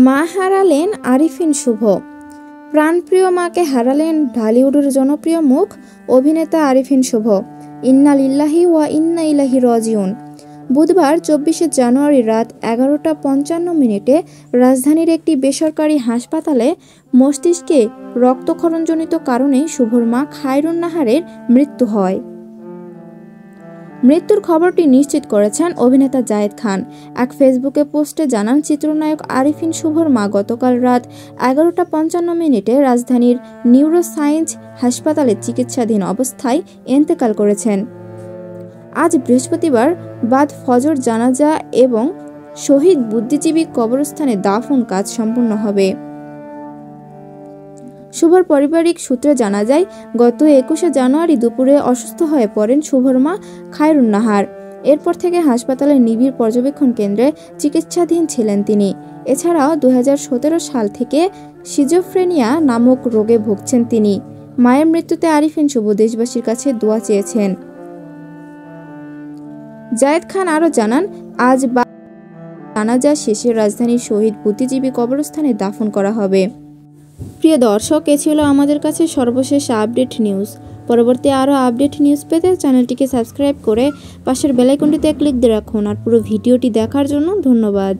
মা হারালেন আরিফিন শুভ। প্রাণপ্রিয় মাকে হারালেন ঢালিউডের জনপ্রিয় মুখ অভিনেতা আরিফিন শুভ। ইন্না লিল্লাহি ওয়া ইন্না ইলাইহি রাজিউন। বুধবার ২৪শে জানুয়ারি রাত ১১টা ৫৫ রাজধানীর একটি বেসরকারি হাসপাতালে মস্তিষ্কে রক্তক্ষরণজনিত কারণে শুভর মা খায়রুন নাহারের মৃত্যু হয়। মৃত্যুর খবরটি নিশ্চিত করেছেন অভিনেতা জায়েদ খান। এক ফেসবুকে পোস্টে জানান, চিত্রনায়ক আরিফিন শুভর মা গতকাল রাত ১১টা ৫৫ রাজধানীর নিউরোসায়েন্স হাসপাতালে চিকিৎসাধীন অবস্থায় ইন্তেকাল করেছেন। আজ বৃহস্পতিবার বাদ ফজর জানাজা এবং শহীদ বুদ্ধিজীবী কবরস্থানে দাফন কাজ সম্পন্ন হবে। শুভর পারিবারিক সূত্রে জানা যায়, গত ২১শে জানুয়ারি দুপুরে অসুস্থ হয়ে পড়েন শুভর মা খায়রুন নাহার। এরপর থেকে হাসপাতালের নিবিড় পর্যবেক্ষণ কেন্দ্রে চিকিৎসাধীন ছিলেন তিনি। এছাড়াও ২০১৭ সাল থেকে সিজোফ্রেনিয়া নামক রোগে ভুগছেন তিনি। মায়ের মৃত্যুতে আরিফিন শুভ দেশবাসীর কাছে দোয়া চেয়েছেন। জায়েদ খান আরও জানান, আজ জানাজা শেষে রাজধানীর শহীদ বুদ্ধিজীবী কবরস্থানে দাফন করা হবে। প্রিয় দর্শক, এ ছিল আমাদের কাছে সর্বশেষ আপডেট নিউজ। পরবর্তী আরও আপডেট নিউজ পেতে চ্যানেলটিকে সাবস্ক্রাইব করে পাশের বেল আইকনটিতে ক্লিক দিয়ে রাখুন। আর পুরো ভিডিওটি দেখার জন্য ধন্যবাদ।